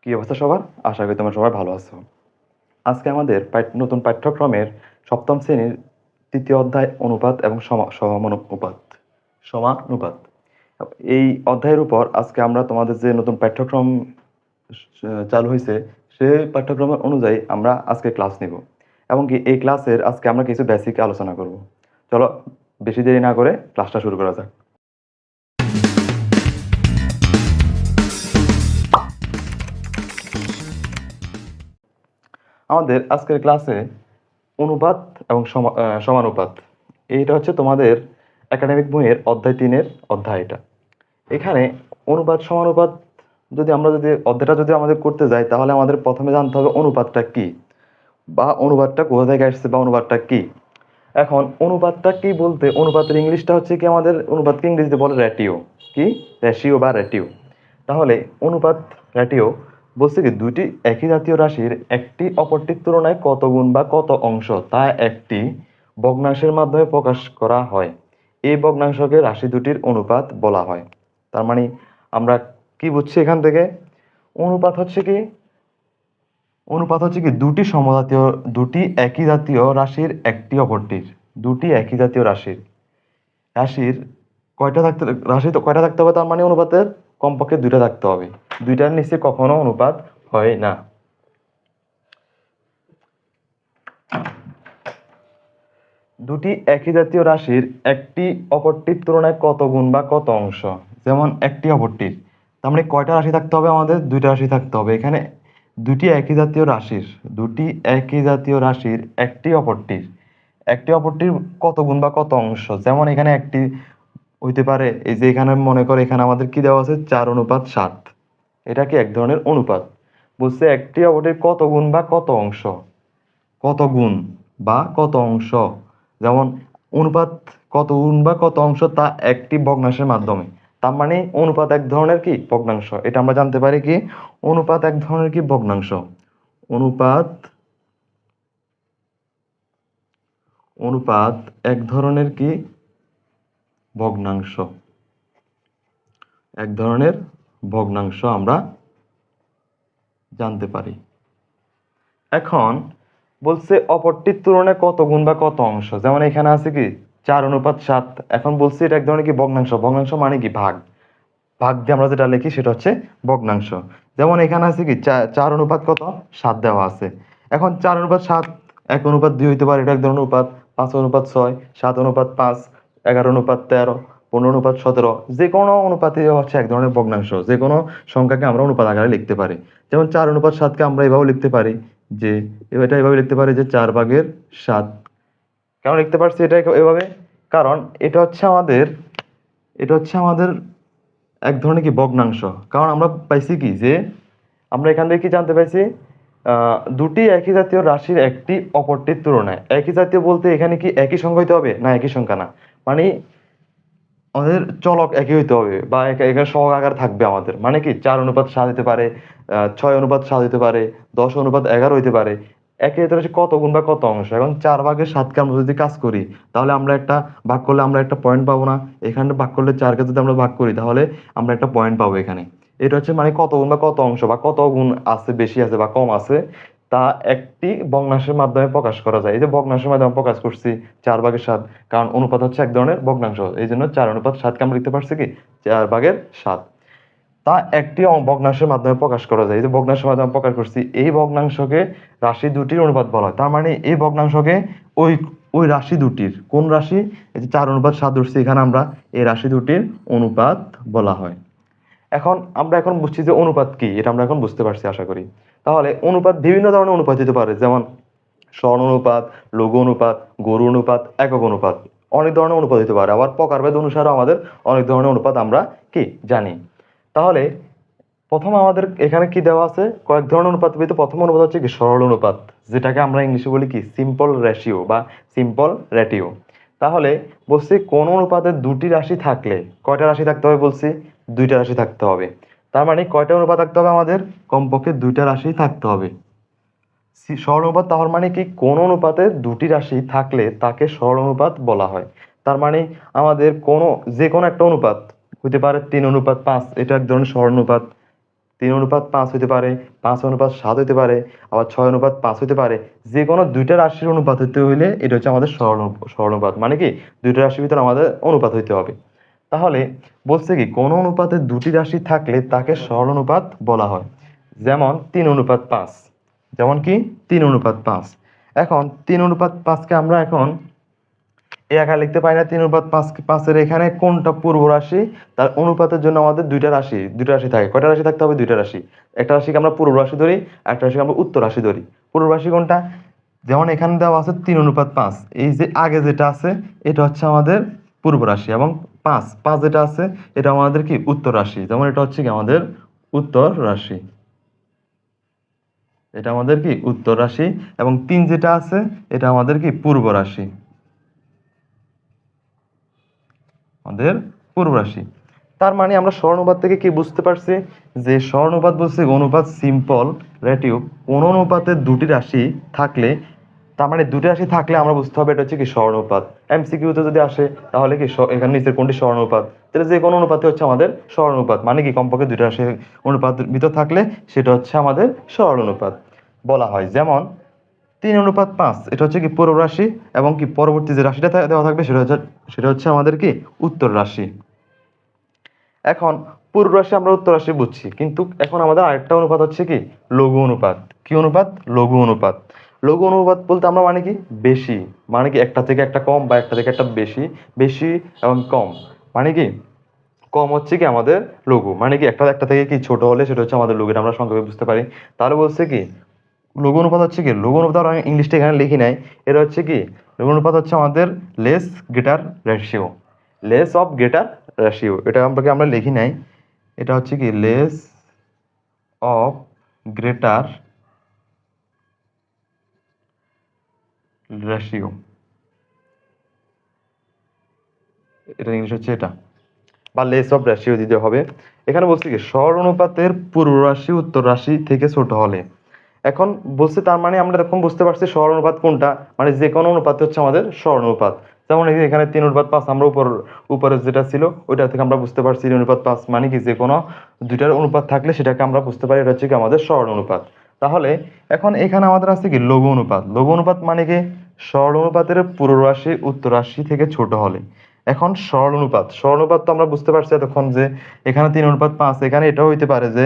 কি অবস্থা সবার? আশা করি তোমরা সবাই ভালো আছো। আজকে আমাদের নতুন পাঠ্যক্রমের ৭ম শ্রেণীর ৩য় অধ্যায় অনুপাত এবং সমানুপাত। সমানুপাত। এই অধ্যায়ের উপর আজকে আমরা তোমাদের যে নতুন পাঠ্যক্রম চালু হইছে, সেই পাঠ্যক্রমের অনুযায়ী আমরা আজকে ক্লাস নিব। এবং কি এই ক্লাসের আজকে আমরা কিছু বেসিক আলোচনা করব। চলো বেশি দেরি না করে ক্লাসটা শুরু করা যাক। আমাদের আজকের ক্লাসে অনুপাত এবং সমানুপাত, এইটা হচ্ছে তোমাদের একাডেমিক বইয়ের অধ্যায় ৩-এর অধ্যায়। এটা এখানে অনুপাত সমানুপাত যদি অধ্যায়টা যদি আমাদের করতে যাই, তাহলে আমাদের প্রথমে জানতে হবে অনুপাতটা কি, বা অনুপাতটা কোথা থেকে আসছে, বা অনুপাতটা কি। এখন অনুপাতটা কি বলতে, অনুপাতের ইংলিশটা হচ্ছে কি, আমাদের অনুপাতকে ইংরেজিতে বলে রেটিও। কি? রেশিও বা রেটিও। তাহলে অনুপাত রেটিও বলছে কি, দুইটি একই জাতীয় রাশির একটি অপরটির তুলনায় কত গুণ বা কত অংশ তা একটি ভগ্নাংশের মাধ্যমে প্রকাশ করা হয়। এই ভগ্নাংশকে রাশি দুটির অনুপাত বলা হয়। তার মানে আমরা কি বুঝছি এখান থেকে? অনুপাত হচ্ছে কি, দুটি একই জাতীয় রাশির একটি অপরটির, দুটি একই জাতীয় রাশির রাশি তো কয়টা থাকতে হবে? তার মানে অনুপাতের কমপক্ষে দুইটা থাকতে হবে। দুইটার নিচে কখনো অনুপাত হয় না। দুটি একই জাতীয় রাশির একটি অপরটির তুলনায় কত গুণ বা কত অংশ, যেমন একটি অপরটির, তার মানে কয়টা রাশি থাকতে হবে? আমাদের দুইটা রাশি থাকতে হবে। এখানে দুটি একই জাতীয় রাশির একটি অপরটির কত গুণ বা কত অংশ, যেমন এখানে একটি হইতে পারে, এই যে এখানে মনে করে এখানে আমাদের কি দেওয়া আছে, 4:7। এটা কি এক ধরনের অনুপাত। বলছে একটি অপরটির কত গুণ বা কত অংশ, কত গুণ বা কত অংশ, যেমন অনুপাত কত গুণ বা কত অংশ তা একটি ভগ্নাংশের মাধ্যমে। তার মানে অনুপাত এক ধরনের কি ভগ্নাংশ, এটা আমরা জানতে পারি কি, অনুপাত এক ধরনের কি ভগ্নাংশ। অনুপাত অনুপাত এক ধরনের কি ভগ্নাংশ, এক ধরনের ভগ্নাংশ আমরা জানতে পারি। এখন বলছে অপরটির তুলনায় কত গুণ বা কত অংশ, যেমন এখানে আছে কি 4:7। এখন বলছি এটা এক ধরনের কি ভগ্নাংশ। ভগ্নাংশ মানে কি ভাগ, ভাগ দিয়ে আমরা যেটা লিখি সেটা হচ্ছে ভগ্নাংশ। যেমন এখানে আছে কি 4:7 দেওয়া আছে। এখন 4:7 1:2 হইতে পারে, এটা এক ধরনের অনুপাত। 5:6, 7:5, 11:13, 15:17, যে কোনো অনুপাতই হচ্ছে এক ধরনের ভগ্নাংশ। যে কোনো সংখ্যাকে আমরা অনুপাত আকারে লিখতে পারি। যেমন 4:7কে আমরা এভাবে লিখতে পারি যে, এটা এভাবে লিখতে পারি যে 4/7। কেন লিখতে পারছি এটা এভাবে? কারণ এটা হচ্ছে আমাদের এক ধরনের কি ভগ্নাংশ। কারণ আমরা পাইছি কি, যে আমরা এখান থেকে কি জানতে পাইছি, দুটি একই জাতীয় রাশির একটি অপরটির তুলনায়। একই জাতীয় বলতে এখানে কি একই সংখ্যা হইতে হবে? না, একই সংখ্যা না, মানে আমাদের চলক একই হইতে হবে, বা এখানে সহগ আকার থাকবে আমাদের। মানে কি 4:7 হইতে পারে, 6:7 হইতে পারে, 10:11 হইতে পারে। একে ধরে কত গুণ বা কত অংশ। এখন 4/7কে আমরা যদি কাজ করি, তাহলে আমরা একটা ভাগ করলে আমরা একটা পয়েন্ট পাবো না? এখানে ভাগ করলে 4কে যদি আমরা ভাগ করি, তাহলে আমরা একটা পয়েন্ট পাবো এখানে। এটা হচ্ছে মানে কত গুণ বা কত অংশ, বা কত গুণ আছে, বেশি আছে বা কম আছে, তা একটি ভগ্নাংশের মাধ্যমে প্রকাশ করা যায়। এই যে ভগ্নাংশের মাধ্যমে প্রকাশ করছি 4/7, কারণ অনুপাত হচ্ছে এক ধরনের ভগ্নাংশ, এই জন্য 4:7কে আমরা লিখতে পারছি কি 4/7। তা একটি ভগ্নাংশের মাধ্যমে প্রকাশ করা যায়। এই যে ভগ্নাংশের মাধ্যমে প্রকাশ করছি, এই ভগ্নাংশকে রাশি দুটির অনুপাত বলা হয়। তার মানে এই ভগ্নাংশকে ওই ওই রাশি দুটির, কোন রাশি, এই যে 4:7 ধরছি এখানে আমরা, এই রাশি দুটির অনুপাত বলা হয়। আমরা বুঝছি যে অনুপাত কি, এটা আমরা এখন বুঝতে পারছি আশা করি। তাহলে অনুপাত বিভিন্ন ধরনের অনুপাত হতে পারে, যেমন স্বর্ণ অনুপাত, লঘু অনুপাত, গরু অনুপাত, একক অনুপাত, অনেক ধরনের অনুপাত হতে পারে। আবার প্রকারভেদ অনুসারে আমাদের অনেক ধরনের অনুপাত আমরা কি জানি। তাহলে প্রথম আমাদের এখানে কি দেওয়া আছে, কয়েক ধরনের অনুপাত। প্রথম অনুপাত হচ্ছে কি সরল অনুপাত, যেটাকে আমরা ইংলিশে বলি কি সিম্পল রেশিও বা সিম্পল রেটিও। তাহলে বলছি কোন অনুপাতে দুটি রাশি থাকলে, কয়টা রাশি থাকতে হবে বলছি? দুইটা রাশি থাকতে হবে। তার মানে কয়টা অনুপাত থাকতে হবে আমাদের? কমপক্ষে দুইটা রাশি থাকতে হবে। সরল অনুপাত তার মানে কি, কোন অনুপাতে দুটি রাশি থাকলে তাকে সরল অনুপাত বলা হয়। তার মানে আমাদের যে কোনো একটা অনুপাত হতে পারে 3:5, এটা এক ধরনের সরল অনুপাত। 3:5 হইতে পারে, 5:7 হইতে পারে, আবার 6:5 হইতে পারে। যে কোনো দুইটা রাশির অনুপাত হইতে হইলে এটা হচ্ছে আমাদের সরল অনুপাত। মানে কি দুইটা রাশির ভিতরে আমাদের অনুপাত হইতে হবে। তাহলে বলছে কি কোন অনুপাতে দুটি রাশি থাকলে তাকে সরল অনুপাত বলা হয়। যেমন 3:5, যেমন কি 3:5। এখন 3:5কে আমরা এখন এই আকারে লিখতে পারি না। 3:5 এখানে কোনটা পূর্ব রাশি, তার অনুপাতের জন্য আমাদের দুইটা রাশি থাকে। কয়টা রাশি থাকতে হবে? দুইটা রাশি। একটা রাশিকে আমরা পূর্ব রাশি ধরি, একটা রাশিকে আমরা উত্তর রাশি ধরি। পূর্ব রাশি কোনটা? যেমন এখানে দেওয়া আছে 3:5, এই যে আগে যেটা আছে এটা হচ্ছে আমাদের পূর্ব রাশি, এবং 5 যেটা আছে এটা আমাদের কি উত্তর রাশি। যেমন এটা হচ্ছে কি আমাদের উত্তর রাশি, এটা আমাদের কি উত্তর রাশি, এবং 3 যেটা আছে এটা আমাদের কি পূর্ব রাশি, আমাদের পূর্ব রাশি। তার মানে আমরা সরনুপাত থেকে কি বুঝতে পারছি যে সরনুপাত বলছে অনুপাত সিম্পল রেটিও। কোন অনুপাতে দুটি রাশি থাকলে, তার মানে দুটি রাশি থাকলে আমরা বুঝতে হবে এটা হচ্ছে কি সরনুপাত। এমসিকিউতে যদি আসে তাহলে কি এখানে নিচের কোনটি সরনুপাত, তাহলে যে কোনো অনুপাতে হচ্ছে আমাদের সরনুপাত। মানে কি কমপক্ষে দুটি রাশি অনুপাত ভিতর থাকলে সেটা হচ্ছে আমাদের সরল অনুপাত বলা হয়। যেমন 3:5 এটা হচ্ছে কি পূর্ব রাশি, এবং কি পরবর্তী যে রাশিটা দেওয়া থাকবে সেটা হচ্ছে আমাদের কি উত্তর রাশি। এখন পূর্ব রাশি আমরা উত্তর রাশি বুঝছি, কিন্তু এখন আমাদের আরেকটা অনুপাত হচ্ছে কি লঘু অনুপাত। কি অনুপাত? লঘু অনুপাত। লঘু অনুপাত বলতে আমরা মানে কি বেশি, মানে কি একটা থেকে একটা কম বা একটা থেকে একটা বেশি, বেশি এবং কম। মানে কি কম হচ্ছে কি আমাদের লঘু, মানে কি একটা থেকে কি ছোট হলে সেটা হচ্ছে আমাদের লঘু, এটা আমরা সংক্ষেপে বুঝতে পারি। তাহলে বলছে কি লঘু অনুপাত হচ্ছে কি, লঘু অনুপাত আমি ইংলিশটা এখানে লিখি নাই। এটা হচ্ছে কি লঘু অনুপাত হচ্ছে আমাদের less greater ratio, less of greater ratio, এটা আমরা লিখি নাই। এটা হচ্ছে কি লেস অফ গ্রেটার রেশিও, এটা ইংলিশ হচ্ছে এটা, বা লেস অফ রেশিও দিতে হবে। এখানে বলছে কি সরল অনুপাতের পূর্ব রাশি উত্তর রাশি থেকে ছোট হলে। এখন বলছে তার মানে আমরা এখন বুঝতে পারছি সরল অনুপাত কোনটা, মানে যে কোনো অনুপাত হচ্ছে আমাদের সরল অনুপাত। যেমন এই যে এখানে 3:5 আমরা উপরে যেটা ছিল ওইটা থেকে আমরা বুঝতে পারছি 3:5 মানে কি যে কোনো দুইটার অনুপাত থাকলে সেটাকে আমরা বুঝতে পারি এটা হচ্ছে কি আমাদের সরল অনুপাত। তাহলে এখন এখানে আমাদের আছে কি লঘু অনুপাত। লঘু অনুপাত মানে কি সরল অনুপাতের পূর্ব রাশি উত্তর রাশি থেকে ছোট হলে। এখন সরল অনুপাত তো আমরা বুঝতে পারছি এতক্ষণ যে এখানে 3:5, এখানে এটাও হইতে পারে যে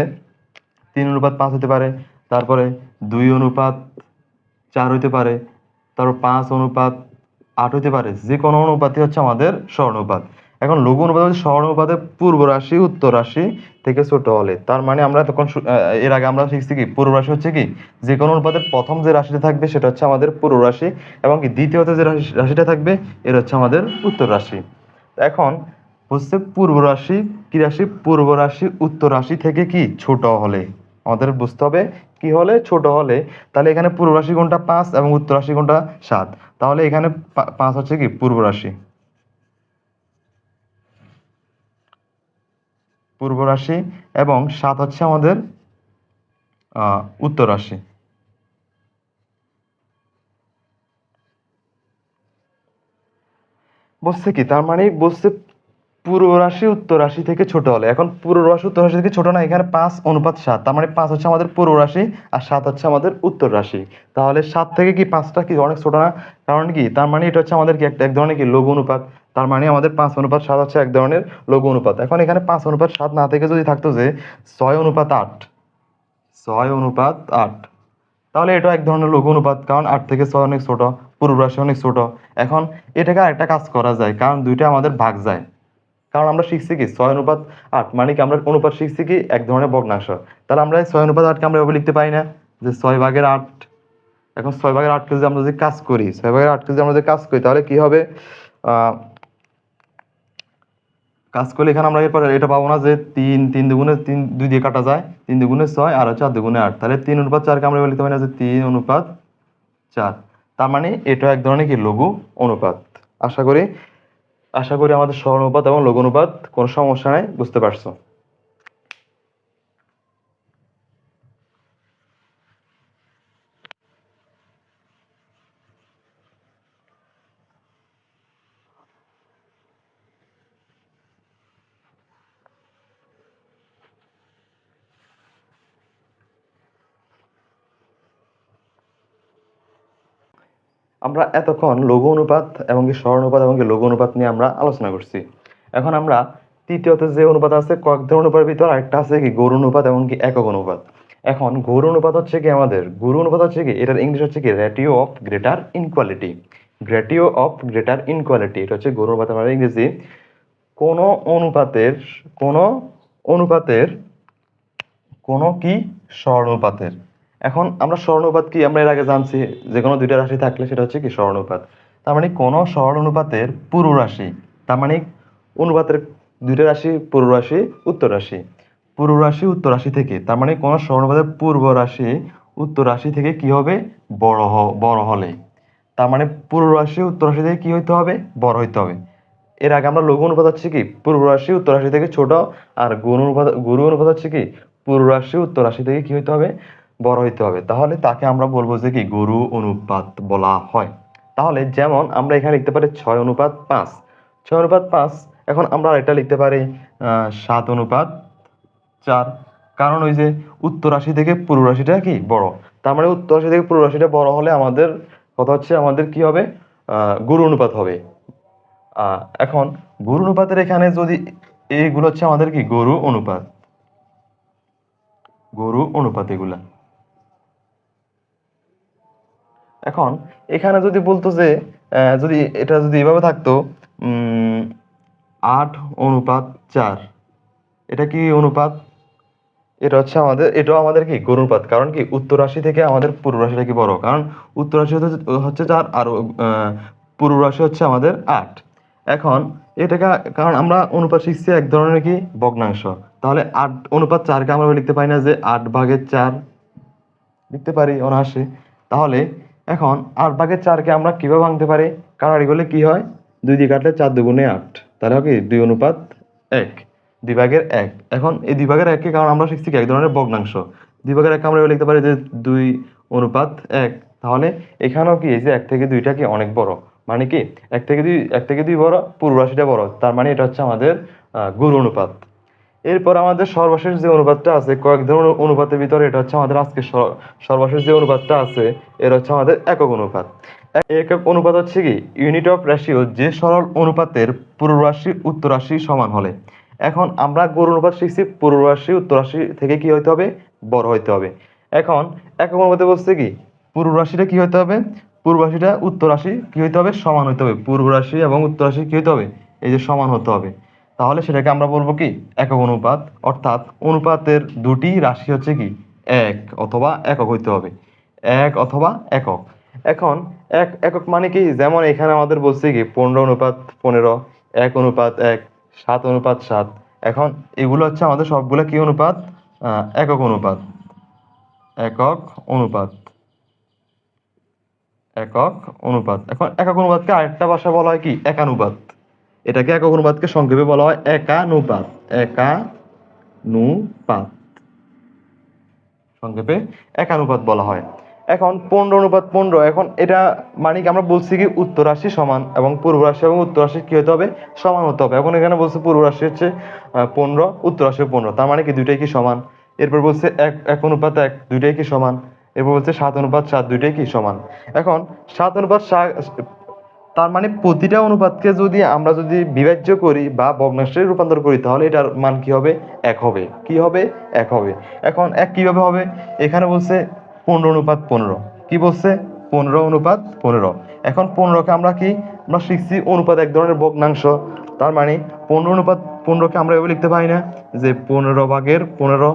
3:5 হতে পারে, তারপরে 2:4 হইতে পারে, তারপর 5:8 হইতে পারে। যে কোনো অনুপাতই হচ্ছে আমাদের সরল অনুপাত। এখন লঘু অনুপাত হচ্ছে সরল অনুপাতের পূর্ব রাশি উত্তর রাশি থেকে ছোট হলে। তার মানে আমরা তখন এর আগে আমরা শিখছি কি পূর্ব রাশি হচ্ছে কি যে কোনো অনুপাতের প্রথম যে রাশিটা থাকবে সেটা হচ্ছে আমাদের পূর্ব রাশি, এবং কি দ্বিতীয়তে যে রাশিটা থাকবে এটা হচ্ছে আমাদের উত্তর রাশি। এখন হচ্ছে পূর্ব রাশি কি রাশি? পূর্ব রাশি উত্তর রাশি থেকে কি ছোট হলে। আমাদের বুঝতে হবে কি হলে ছোট হলে। তাহলে এখানে পূর্ব রাশি কোনটা? 5, এবং উত্তর রাশি কোনটা? 7। তাহলে এখানে 5 হচ্ছে কি পূর্ব রাশি, পূর্ব রাশি, এবং 7 হচ্ছে আমাদের উত্তর রাশি। বলছে কি তার মানে বলছে পূর্ব রাশি উত্তর রাশি থেকে ছোট হলে। এখন পূর্ব রাশি উত্তর রাশি থেকে ছোট না, এখানে 5:7, তার মানে 5 হচ্ছে আমাদের পূর্ব রাশি আর 7 হচ্ছে আমাদের উত্তর রাশি। তাহলে 7 থেকে কি 5টা কি অনেক ছোট না? কারণ কি তার মানে এটা হচ্ছে আমাদের কি এক ধরনের কি লঘু অনুপাত। তার মানে আমাদের 5:7 হচ্ছে এক ধরনের লঘু অনুপাত। এখন এখানে 5:7 না থেকে যদি থাকতো যে 6:8, 6:8, তাহলে এটা এক ধরনের লঘু অনুপাত, কারণ 8 থেকে 6 অনেক ছোট, পূর্ব রাশি অনেক ছোট। এখন এটাকে আরেকটা কাজ করা যায়, কারণ দুইটা আমাদের ভাগ যায়। কারণ আমরা শিখছি কি 6:8 মানে কি আমরা অনুপাত শিখছি কি এক ধরনের ভগ্নাংশ। তাহলে আমরা এই 6:8কে আমরা এভাবে লিখতে পারি না যে 6/8। এখন 6/8কে যদি আমরা যদি কাজ করি, 6/8কে যদি আমরা যদি কাজ করি তাহলে কি হবে? আহ কাজ করলে এখানে আমরা এরপর এটা পাবো না যে 3 2 দিয়ে কাটা যায়, 3 2 6 আর 4 2 8। তাহলে 3:4কে আমরা এভাবে লিখতে পারি না যে 3:4। তার মানে এটা এক ধরনের কি লঘু অনুপাত। আশা করি আশা করি আমাদের সরল অনুপাত এবং লঘু অনুপাত কোনো সমস্যা নাই, বুঝতে পারছো। আমরা এতক্ষণ লঘু অনুপাত এবং কি সরল অনুপাত এবং কি লঘু অনুপাত নিয়ে আমরা আলোচনা করছি। এখন আমরা তৃতীয়ত যে অনুপাত আছে, কয়েক ধরনের অনুপাতের ভিতর আরেকটা আছে কি গৌর অনুপাত এবং কি একক অনুপাত। এখন গৌর অনুপাত হচ্ছে কি আমাদের গৌর অনুপাত হচ্ছে কি, এটার ইংলিশ হচ্ছে কি ratio of greater inequality. Ratio of greater inequality, এটা হচ্ছে গৌর অনুপাত মানে ইংরেজি। কোন অনুপাতের কোন অনুপাতের কোন কি সরল অনুপাতের। এখন আমরা সরল অনুপাত কি আমরা এর আগে জানছি, যে কোনো দুইটা রাশি থাকলে সেটা হচ্ছে কি সরল অনুপাত। তার মানে কোন সরল অনুপাতের পুরো রাশি, তার মানে অনুপাতের দুইটা রাশি পূর্ব রাশি উত্তর রাশি, পূর্ব রাশি উত্তর রাশি থেকে, তার মানে কোন সরল অনুপাতের পূর্ব রাশি উত্তর রাশি থেকে কি হবে বড় হলে, তার মানে পূর্ব রাশি উত্তর রাশি থেকে কি হইতে হবে বড় হইতে হবে। এর আগে আমরা লঘু অনুপাত হচ্ছে কি পূর্ব রাশি উত্তর রাশি থেকে ছোট, আর গুরু অনুপাত হচ্ছে কি পূর্ব রাশি উত্তর রাশি থেকে কি হইতে হবে বড় হইতে হবে। তাহলে তাকে আমরা বলবো যে কি গুরু অনুপাত বলা হয়। তাহলে যেমন আমরা এখানে লিখতে পারি 6:5, 6:5। এখন আমরা এটা লিখতে পারি 7:4, কারণ ওই যে উত্তর রাশি থেকে পূর্ব রাশিটা কি বড়, তার মানে উত্তর রাশি থেকে পূর্ব রাশিটা বড় হলে আমাদের কথা হচ্ছে আমাদের কি হবে গুরু অনুপাত হবে। এখন গরু অনুপাতের এখানে যদি এইগুলো হচ্ছে আমাদের কি গরু অনুপাত এগুলা। এখন এখানে যদি বলতো যে যদি এটা যদি এভাবে থাকতো 8:4, এটা কি অনুপাত, এটা হচ্ছে আমাদের এটাও আমাদের কি গরু অনুপাত, কারণ কি উত্তর রাশি থেকে আমাদের পূর্ব রাশিটা কি বড়, কারণ উত্তর রাশি হচ্ছে 4 আর পূর্ব রাশি হচ্ছে আমাদের 8। এখন এটাকে কারণ আমরা অনুপাত শিখছি এক ধরনের কি ভগ্নাংশ, তাহলে 8:4কে আমরা লিখতে পারি না যে 8/4 লিখতে পারি অনায়াসে। তাহলে এখন 8/4কে আমরা কিভাবে ভাঙতে পারি, কাটাকাটি করলে কি হয় 2 দিয়ে কাটলে 4×2=8, তাহলে কি 2:1, 2/1। এখন এই 2/1কে কারণ আমরা শিখছি কি এক ধরনের ভগ্নাংশ, 2/1কে আমরা লিখতে পারি যে 2:1। তাহলে এখানেও কি এই যে 1 থেকে 2টা কি অনেক বড়, মানে কি 1 থেকে 2 বড়, পূর্ব রাশিটা বড়, তার মানে এটা হচ্ছে আমাদের গুরু অনুপাত। এরপর আমাদের সর্বশেষ যে অনুপাতটা আছে, কয়েক ধরনের অনুপাতের ভিতরে এটা হচ্ছে আমাদের আজকে সর্বশেষ যে অনুপাতটা আছে, এটা হচ্ছে আমাদের একক অনুপাত। একক অনুপাত হচ্ছে কি ইউনিট অফ রেশিও, যে সরল অনুপাতের পূর্ব রাশি উত্তর রাশি সমান হলে। এখন আমরা গড় অনুপাত শিখছি পূর্ব রাশি উত্তর রাশি থেকে কি হইতে হবে বড় হইতে হবে। এখন একক অনুপাতে বলছে কি পূর্ব রাশিটা কি হইতে হবে, পূর্ব রাশিটা উত্তর রাশি কি হইতে হবে সমান হইতে হবে, পূর্ব রাশি এবং উত্তর রাশি কি হইতে হবে এই যে সমান হতে হবে। তাহলে সেটাকে আমরা বলবো কি একক অনুপাত, অর্থাৎ অনুপাতের দুটি রাশি হচ্ছে কি এক অথবা একক হইতে হবে, এক অথবা একক। এখন একক মানে কি, যেমন এখানে আমাদের বলছে কি 15:15, 1:1, 7:7। এখন এগুলো হচ্ছে আমাদের সবগুলো কি অনুপাত একক অনুপাত, একক অনুপাত, একক অনুপাত। এখন একক অনুপাতকে আরেকটা ভাষা বলা হয় কি একানুপাত, এটাকে একক অনুপাতকে সংক্ষেপে বলা হয় একানুপাত, একানুপাত, সংক্ষেপে একানুপাত বলা হয়। এখন 15:15, এখন এটা মানে কি আমরা বলছি কি উত্তর রাশি সমান এবং পূর্ব রাশি এবং উত্তর রাশি কি হতে হবে সমান হতে হবে। এখন এখানে বলছে পূর্ব রাশি হচ্ছে 15, উত্তর রাশি 15, তার মানে কি দুইটাই কি সমান। এরপর বলছে 1:1, দুইটাই কি সমান। এরপর বলছে 7:7, দুইটাই কি সমান। এখন 7:7, তার মানে প্রতিটা অনুপাতকে যদি আমরা যদি বিভাজ্য করি বা ভগ্নাংশে রূপান্তর করি, তাহলে এটার মান কি হবে এক হবে, কি হবে এক হবে। এখন এক কিভাবে হবে, এখানে বলছে 15:15, কি বলছে 15:15। এখন 15কে আমরা কি আমরা শিখছি অনুপাত এক ধরনের ভগ্নাংশ, তার মানে 15:15কে আমরা এভাবে লিখতে পারি না যে 15/15,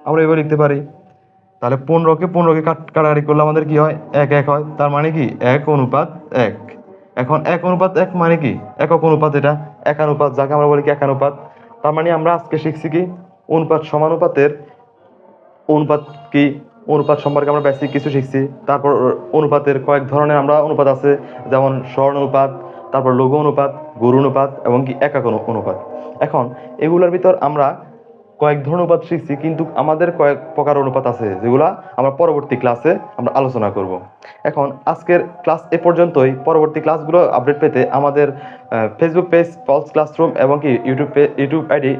আমরা এভাবে লিখতে পারি। তাহলে 15কে কাটাকাটি করলে আমাদের কি হয় 1 হয়, তার মানে কি 1:1। এখন 1:1 মানে কি একক অনুপাত, এটা একানুপাত যাকে আমরা বলি কি একানুপাত। তার মানে আমরা আজকে শিখছি কি অনুপাত সমানুপাতের অনুপাত কি, অনুপাত সম্পর্কে আমরা বেসিক কিছু শিখছি। তারপর অনুপাতের কয়েক ধরনের আমরা অনুপাত আছে, যেমন সরল অনুপাত, তারপর লঘু অনুপাত, গুরু অনুপাত এবং কি একক অনুপাত। এখন এগুলোর ভিতর আমরা কয়েক ধরনের অনুপাত শিখছি, কিন্তু আমাদের কয়েক প্রকার অনুপাত আছে যেগুলা আমরা পরবর্তী ক্লাসে আমরা আলোচনা করব। এখন আজকের ক্লাস এ পর্যন্তই। পরবর্তী ক্লাসগুলো আপডেট পেতে আমাদের ফেসবুক পেজ পলস ক্লাসরুম এবং কি ইউটিউব আইডি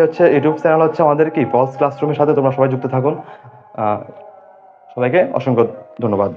হচ্ছে ইউটিউব চ্যানেল হচ্ছে আমাদের কি পলস ক্লাসরুমের সাথে তোমরা সবাই যুক্ত থাকুন। সবাইকে অসংখ্য ধন্যবাদ।